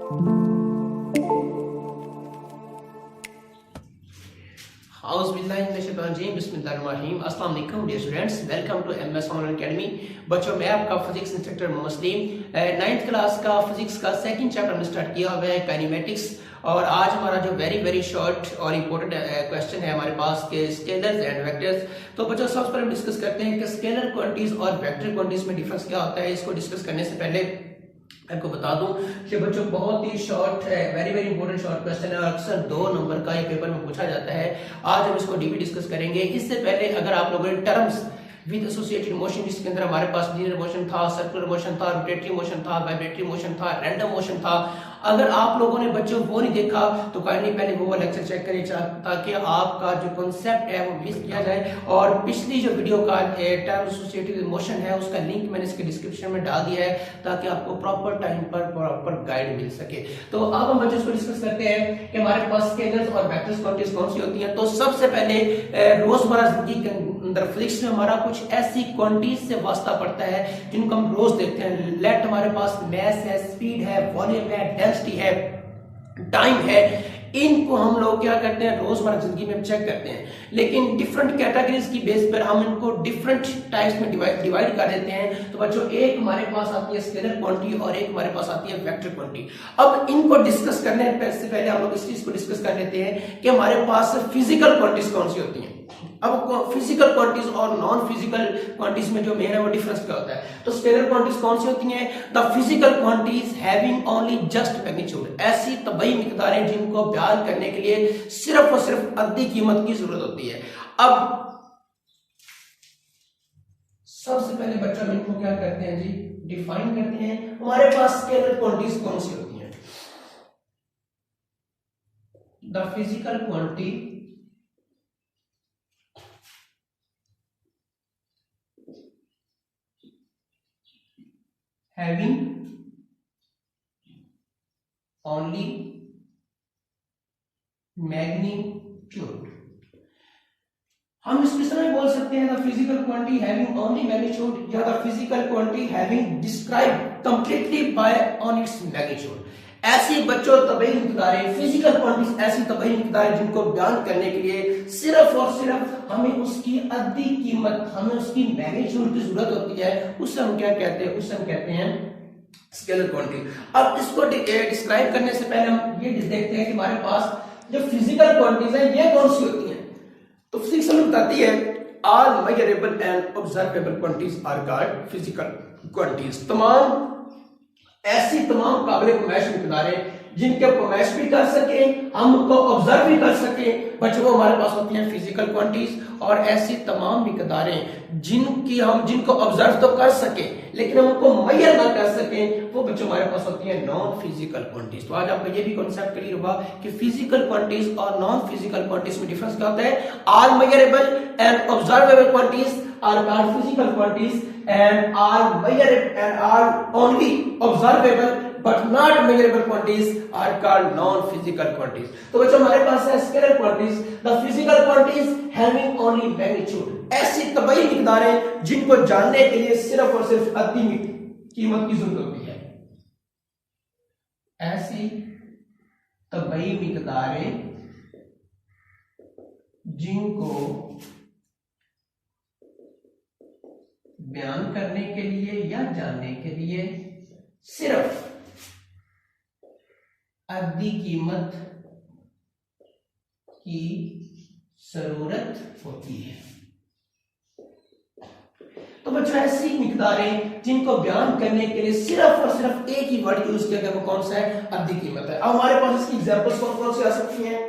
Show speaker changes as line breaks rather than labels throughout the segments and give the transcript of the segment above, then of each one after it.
अस्सलाम वालेकुम dear students, welcome to MS online academy. बच्चों, मैं आपका physics instructor Mohammad Saleem. 9th class का फिजिक्स का सेकंड चैप्टर हमने स्टार्ट किया हुआ है, काइनेमेटिक्स। और आज हमारा जो वेरी शॉर्ट और इम्पोर्टेंट क्वेश्चन है हमारे पास के स्केलर्स एंड वेक्टर्स। तो बच्चों, सबसे पहले हम डिस्कस करते हैं कि स्केलर क्वांटिटीज और वेक्टर क्वांटिटीज में डिफरेंस क्या होता है। इसको डिस्कस करने से पहले आपको बता दूं कि बच्चों बहुत ही शॉर्ट है, वेरी इंपॉर्टेंट शॉर्ट क्वेश्चन है और अक्सर 2 नंबर का ये पेपर में पूछा जाता है। आज हम इसको डीपली डिस्कस करेंगे। इससे पहले अगर आप लोगों ने टर्म्स विद एसोसिएटेड मोशन, जिसके अंदर हमारे पास लीनियर मोशन था, सर्कुलर मोशन था, रोटेटरी मोशन था, वाइब्रेटरी मोशन था, रैंडम मोशन था, अगर आप लोगों ने बच्चों वो नहीं देखा तो काइंडली पहले वो लेक्चर चेक करें ताकि आपका जो कॉन्सेप्ट है वो मिस किया जाए। और पिछली जो वीडियो का टर्म एसोसिएटेड मोशन है उसका लिंक मैंने इसके डिस्क्रिप्शन में डाल दिया है ताकि आपको प्रॉपर टाइम पर प्रॉपर गाइड मिल सके। तो अब हम बच्चों इसको डिस्कस करते हैं कि हमारे पास स्केलर्स और वेक्टर्स क्वांटिटीज कौन सी होती हैं। तो सबसे पहले रोजमर्रा जिंदगी के अंदर फिजिक्स में हमारा कुछ ऐसी क्वांटिटीज से वास्ता पड़ता है जिनको हम रोज देखते हैं। लेट हमारे पास मैस है, स्पीड है, वॉल्यूम है, डेंसिटी है, टाइम है। इनको हम लोग क्या करते हैं, रोजमर्रा जिंदगी में चेक करते हैं, लेकिन डिफरेंट कैटेगरीज की बेस पर हम इनको डिफरेंट टाइप्स में डिवाइड कर देते हैं। तो बच्चों, एक हमारे पास आती है स्केलर क्वांटिटी और एक हमारे पास आती है वेक्टर क्वांटिटी। अब इनको डिस्कस करने से पहले हम लोग इस चीज को डिस्कस कर लेते हैं कि हमारे पास फिजिकल क्वांटिटीज कौन सी होती हैं। अब फिजिकल क्वांटिटीज और नॉन फिजिकल क्वांटिटीज में जो मेन है वो डिफरेंस क्या होता है। तो स्केलर क्वांटिटीज कौन सी होती हैं? The physical quantities having only just magnitude, ऐसी तबाही मिकदारें जिनको बयान करने के लिए सिर्फ और सिर्फ अद्दी कीमत की जरूरत होती है। अब सबसे पहले बच्चा हम इनको क्या करते हैं जी, डिफाइन करते हैं। हमारे पास स्केलर क्वांटिटीज कौन सी होती हैं? The physical quantity having only magnitude। हम इसको इस तरह बोल सकते हैं, the physical quantity having only magnitude या the physical quantity having described completely by on its magnitude. ऐसी बच्चों तबाही मिकदारें, फिजिकल क्वांटिटीज ऐसी तबाही मिकदारें जिनको बयान करने के लिए सिर्फ और सिर्फ हमें उसकी अद्दी कीमत, हमें उसकी मैग्नीट्यूड की जरूरत होती है। उससे हम क्या कहते हैं? उससे हम कहते हैं स्केलर क्वांटिटी। अब इसको डिस्क्राइब करने से पहले हम ये देखते हैं कि हमारे पास जो फिजिकल क्वांटिटीज है ये कौन सी होती हैं। तो फिजिक्स हमें बताती है all measurable and observable quantities are called physical quantities. तमाम ऐसी तमाम काबिल पैमाइश मिकदारें जिनके पैमाइश भी कर सके, हम उनको ऑब्जर्व भी कर सके, बच्चों को हमारे पास होती हैं फिजिकल क्वांटिटीज। और ऐसी तमाम मिकदारें जिनको ऑब्जर्व तो कर सके लेकिन हम उनको मुहैया ना कर सके, वो बच्चों हमारे पास होती है नॉन फिजिकल क्वांटिटीज। तो आज आपको ये भी कॉन्सेप्ट क्लियर हुआ कि फिजिकल क्वांटिटीज और नॉन फिजिकल क्वांटिटीज में डिफरेंस क्या होता है। All measurable and observable quantities are called physical quantities and are measurable and are only observable but not measurable quantities are called non-physical quantities। तो बच्चों हमारे पास है scalar quantities, the physical quantities having only magnitude, ऐसी तबाही मिकदारें जिनको जानने के लिए सिर्फ और सिर्फ अद्दी कीमत की जरूरत होती है। ऐसी तबाही मिकदारें जिनको बयान करने के लिए या जानने के लिए सिर्फ अद्दी कीमत की जरूरत होती है। तो बच्चों ऐसी मिकदारें जिनको बयान करने के लिए सिर्फ और सिर्फ एक ही वर्ड यूज किया गया, वो कौन सा है? अद्दी कीमत है। अब हमारे पास इसकी एग्जांपल्स कौन कौन सी आ सकती हैं?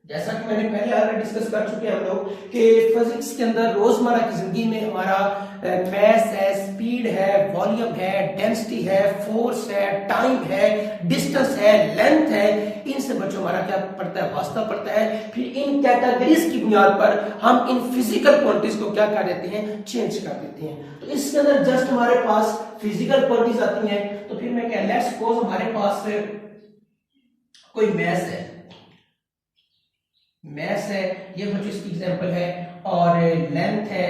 जैसा कि मैंने पहले आगे डिस्कस कर चुके हैं हम लोग कि फिजिक्स के अंदर रोजमर्रा की जिंदगी में हमारा मैस है, स्पीड है, वॉल्यूम है, डेंसिटी है, फोर्स है, टाइम है, डिस्टेंस है, लेंथ है, इनसे बच्चों हमारा क्या पड़ता है? वास्ता पड़ता है। फिर इन कैटेगरीज की बुनियाद पर हम इन फिजिकल क्वांटिटीज को क्या कर देते हैं? चेंज कर देते हैं। तो इसके अंदर जस्ट हमारे पास फिजिकल क्वांटिटीज आती हैं। तो फिर मैं क्या, लेट्स सपोज हमारे पास कोई मैस है, ये बच्चों इसकी एग्जांपल है, और लेंथ है,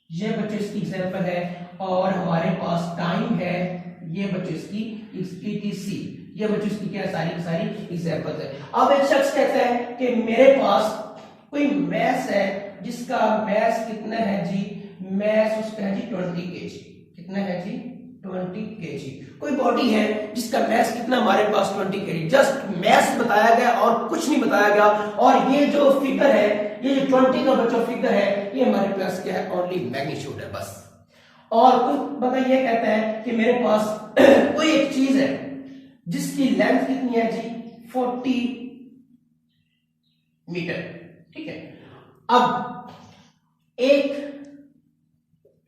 ये बच्चों इसकी एग्जांपल है, और हमारे पास टाइम है, ये बच्चों इसकी ETC, ये बच्चों इसकी क्या सारी की सारी एग्जांपल्स है। अब एक शख्स कहता है कि मेरे पास कोई मैस है जिसका मैस कितना है जी, मैस उसका है जी 20 kg, कितना है जी 20 kg। कोई बॉडी है जिसका मैस कितना हमारे पास 20 kg, जस्ट मैस बताया गया और कुछ नहीं बताया गया। और ये जो फिगर है, ये जो 20 का बच्चों फिगर है, ये हमारे पास क्या है, ओनली मैग्नीट्यूड है बस। और कुछ बताइए, कहता है कि मेरे पास कोई एक चीज है जिसकी लेंथ कितनी है जी 40 मीटर, ठीक है। अब एक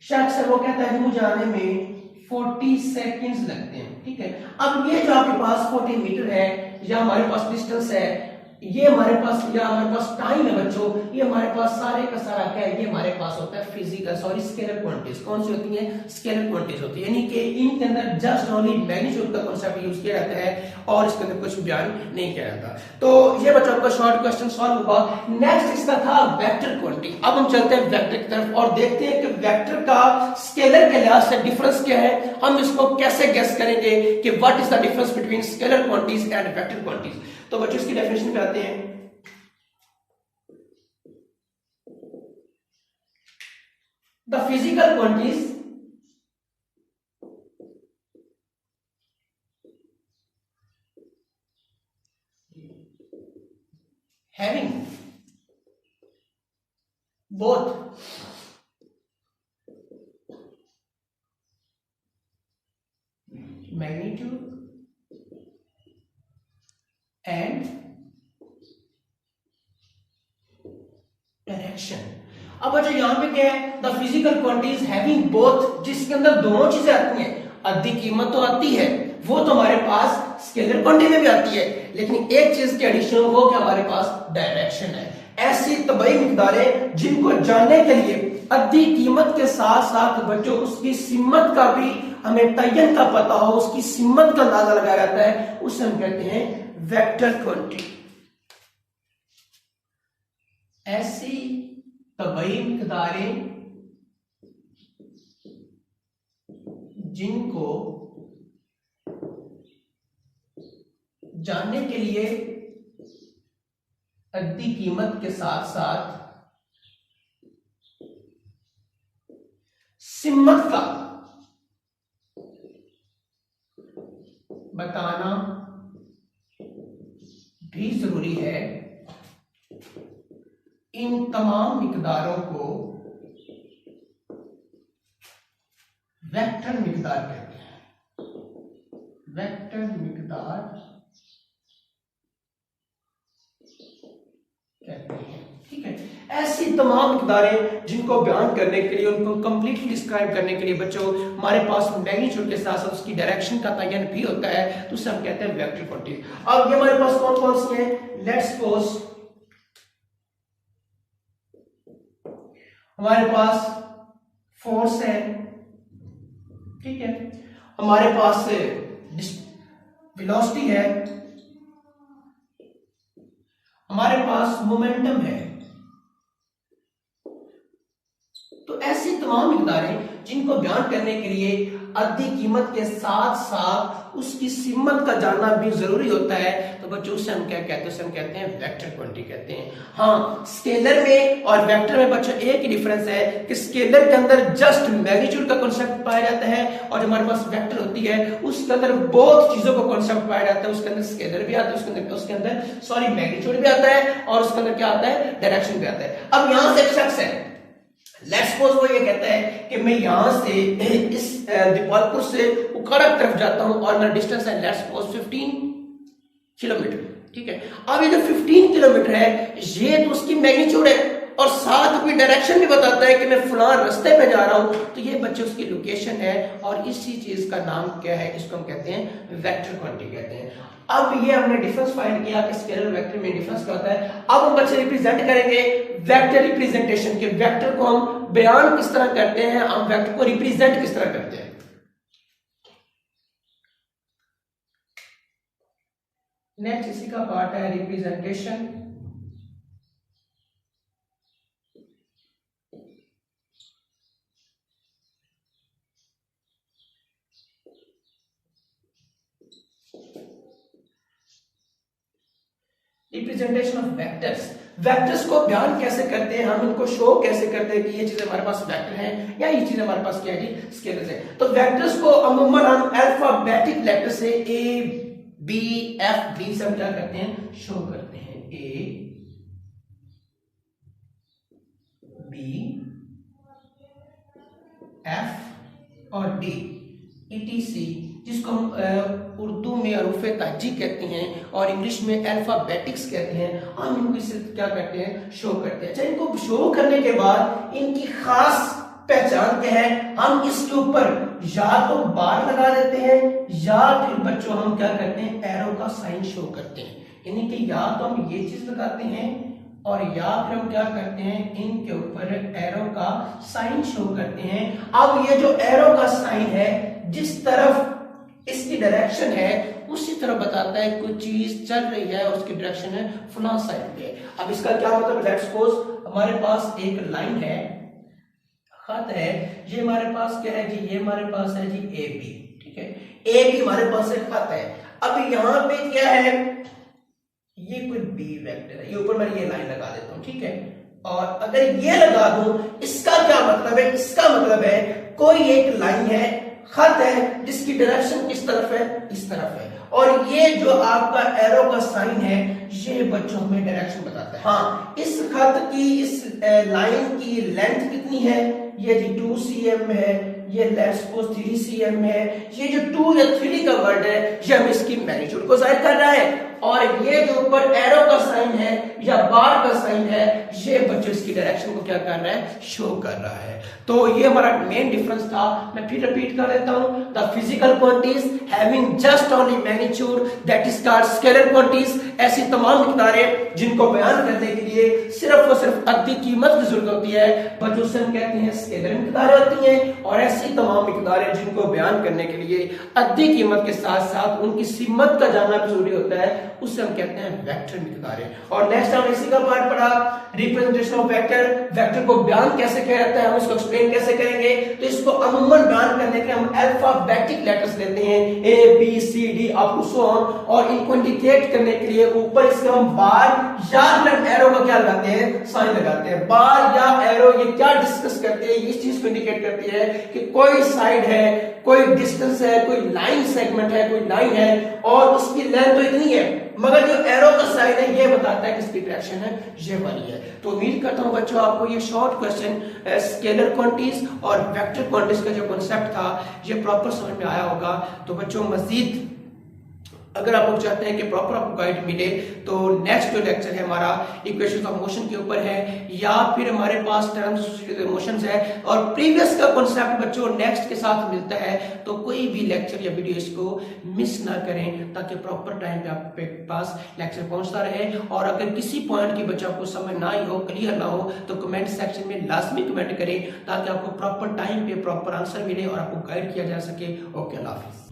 शख्स है वो कहता है कि मुझे आने में 40 सेकंड्स लगते हैं, ठीक है। अब ये जो आपके पास 40 मीटर है या हमारे पास डिस्टेंस है, ये हमारे पास या हमारे पास टाइम है बच्चों, ये हमारे पास सारे का सारा क्या है, ये हमारे पास होता है फिजिकल स्केलर क्वांटिटीज। कौन सी होती हैं, स्केलर क्वांटिटीज होती है, यानी कि इनके अंदर जस्ट ओनली मैग्नीट्यूड का कांसेप्ट यूज किया जाता है और इसके अंदर कुछ बयान नहीं किया जाता। तो ये बच्चों आपका शॉर्ट क्वेश्चन सॉल्व हुआ। नेक्स्ट इसका था वेक्टर क्वांटिटी। अब हम चलते हैं वेक्टर की तरफ और देखते हैं कि वेक्टर का स्केलर के लिहाज से डिफरेंस क्या है, हम इसको कैसे गेस करेंगे कि what is the difference between scalar quantities and vector quantities. तो बच्चों इसकी डेफिनेशन पे आते हैं। The physical quantities having both magnitude and direction. अब बच्चों यहां पे क्या है, the physical quantities having both, जिसके अंदर दोनों चीजें आती हैं। आधी कीमत तो आती है, वो तो हमारे पास स्केलर क्वांटिटी में भी आती है, लेकिन एक चीज के एडिशन हो कि हमारे पास डायरेक्शन है। ऐसी तबई मिकदारें जिनको जानने के लिए आधी कीमत के साथ साथ बच्चों उसकी सिमत का भी हमें तयन का पता हो, उसकी सिमत का अंदाजा लगाया जाता है, उसे हम कहते हैं वेक्टर क्वांटिटी। ऐसी तबई मिकदारें जिनको जानने के लिए अद्दी कीमत के साथ साथ सिमत का बताना भी जरूरी है, इन तमाम मिकदारों को वेक्टर मिकदार कहते हैं। वेक्टर मिकदार कहते हैं, ठीक है। ऐसी तमाम मिकदारें जिनको बयान करने के लिए, उनको कंप्लीटली डिस्क्राइब करने के लिए बच्चों हमारे पास मैग्नीट्यूड के साथ साथ उसकी डायरेक्शन का तयन भी होता है, तो उसे हम कहते हैं वेक्टर क्वांटिटी। अब ये हमारे पास कौन कौन सी हैं, लेट्स सपोज हमारे पास फोर्स है, ठीक है, हमारे पास वेलोसिटी है, हमारे पास मोमेंटम है। तो ऐसी तमाम मिकदारें जिनको बयान करने के लिए आधी कीमत के साथ साथ उसकी सिमत का जानना भी जरूरी होता है, तो बच्चों उससे हम क्या कहते हैं, उसे हम कहते हैं वेक्टर क्वांटिटी कहते हैं। हाँ, स्केलर में और वेक्टर में बच्चों एक ही डिफरेंस है कि स्केलर के अंदर जस्ट मैग्नीट्यूड का कॉन्सेप्ट पाया जाता है और जो हमारे पास वेक्टर होती है उसके अंदर बहुत चीजों का कॉन्सेप्ट पाया जाता है। उसके अंदर स्केलर भी आता है, उसके अंदर मैग्नीट्यूड भी आता है और उसके अंदर क्या आता है, डायरेक्शन भी आता है। अब यहां से एक शख्स है, लेट्स सपोज वो ये कहता है कि मैं यहां से इस दीपालपुर से उकाड़ा की तरफ जाता हूं और मेरा डिस्टेंस है लेट्स सपोज 15 किलोमीटर, ठीक है। अब ये जो 15 किलोमीटर है ये तो उसकी मैग्नीट्यूड है और साथ में डायरेक्शन भी बताता है कि मैं फलां रास्ते पे जा रहा हूं, तो ये बच्चे उसकी लोकेशन है और इसी चीज का नाम क्या है, इसको हम कहते हैं वेक्टर क्वांटिटी कहते हैं। अब ये हमने डिफरेंस फाइंड किया कि स्केलर वेक्टर में डिफरेंस क्या होता है। अब हम बच्चे रिप्रेजेंट करेंगे वेक्टर रिप्रेजेंटेशन के, वेक्टर को हम बयान किस तरह करते हैं, हम वेक्टर को रिप्रेजेंट किस तरह करते हैं। नेक्स्ट इसी का पार्ट है representation. Representation of vectors, vectors को बयान कैसे करते हैं, हम इनको शो कैसे करते हैं कि ये चीज हमारे पास वेक्टर है या ये चीज हमारे पास क्या है जी, स्केलर्स है। तो वेक्टर्स को अमूमन हम अल्फाबेटिक लेटर से ए बी एफ डी से हम क्या करते हैं, शो करते हैं, ए बी एफ और डी ETC, जिसको हम उर्दू में हरूफ ताजी कहते हैं और इंग्लिश में अल्फाबेटिक्स कहते हैं, हम इनको इससे क्या करते हैं, शो करते हैं। अच्छा, इनको शो करने के बाद इनकी खास पहचान क्या है, हम इसके ऊपर या तो बार लगा देते हैं या फिर बच्चों हम क्या करते हैं, एरो का साइन शो करते हैं। यानी कि या तो हम ये चीज लगाते हैं और या फिर हम क्या करते हैं, इनके ऊपर एरो का साइन शो करते हैं। अब ये जो एरो का साइन है, जिस तरफ इसकी डायरेक्शन है उसी तरफ बताता है कोई चीज चल रही है, उसकी डायरेक्शन है फला साइड पे। अब इसका क्या मतलब, लेट्स सपोज हमारे पास एक लाइन है, खत है, ये हमारे पास क्या है जी, ये हमारे पास है जी ए बी, ठीक है, ए बी हमारे पास एक खत है। अब यहाँ पे क्या है, ये कोई बी वेक्टर है, ये ऊपर मैं ये लाइन लगा देता हूं, ठीक है, और अगर ये लगा दूं, इसका क्या मतलब है, इसका मतलब है कोई एक लाइन है, खत है, जिसकी डायरेक्शन किस तरफ है, इस तरफ है, और ये जो आपका एरो का साइन है, ये बच्चों हमें डायरेक्शन बताता है। हाँ, इस खत की, इस लाइन की लेंथ कितनी है, ये जी 2 cm है, ये लेट्स सपोज 3 cm है, ये जो 2 या 3 का वर्ड है, ये हम इसकी मैग्नीट्यूड को जाहिर कर रहा है, और ये जो ऊपर एरो का साइन है या बार का साइन है, ये बच्चों इसकी डायरेक्शन को क्या कर रहा है, शो कर रहा है। तो ये हमारा मेन डिफरेंस था। मैं फिर रिपीट कर देता हूं, the physical quantities having just only magnitude that is called scalar quantities, ऐसी तमाम मिकदारें जिनको बयान करने के लिए सिर्फ और सिर्फ अद्दी कीमत की जरूरत होती है, बच्चों से हम कहते हैं स्केलर मिकदारें होती हैं, और ऐसी तमाम मिकदारें जिनको बयान करने के लिए अद्दी कीमत के साथ साथ उनकी सीमत का जानना भी जरूरी होता है, उससे हम कहते हैं वेक्टर मिकदारें। और नेक्स्ट हम इसी का पार्ट पढ़ा, रिप्रेजेंटेशन ऑफ वेक्टर, वेक्टर को बयान कैसे किया जाता है, हम इसको एक्सप्लेन कैसे करेंगे। तो इसको अमूमन बयान करने के हम अल्फाबेटिक लेटर्स लेते हैं, A B C D up to so on, और इनको इंडिकेट करने के लिए ऊपर इसके हम बार या एरो का क्या लगाते हैं, साइन लगाते हैं। बार या एरो ये क्या डिस्कस करते हैं, इस चीज को इंडिकेट करती है कि कोई साइड है, कोई डिस्टेंस है, कोई लाइन सेगमेंट है, कोई लाइन है, और उसकी लेंथ तो इतनी है, मगर जो एरो का साइन है ये बताता है कि इसकी डायरेक्शन है ये वाली है। तो उम्मीद करता हूं बच्चों आपको ये शॉर्ट क्वेश्चन स्केलर क्वांटिटीज और वेक्टर क्वांटिटीज का जो कॉन्सेप्ट था ये प्रॉपर समझ में आया होगा। तो बच्चों मजीद अगर आप लोग चाहते हैं कि प्रॉपर आपको गाइड मिले तो नेक्स्ट जो लेक्चर है हमारा इक्वेशंस ऑफ मोशन के ऊपर है, या फिर हमारे पास टर्म्स एसोसिएटेड मोशंस है, और प्रीवियस का कॉन्सेप्ट बच्चों नेक्स्ट के साथ मिलता है। तो कोई भी लेक्चर या वीडियो इसको मिस ना करें ताकि प्रॉपर टाइम पे आपके पास लेक्चर पहुंचता रहे। और अगर किसी पॉइंट की बच्चा आपको समझ ना आई हो, क्लियर ना हो, तो कमेंट सेक्शन में लाजमी कमेंट करें ताकि आपको प्रॉपर टाइम पे प्रॉपर आंसर मिले और आपको गाइड किया जा सके। ओके, अल्लाह हाफिज।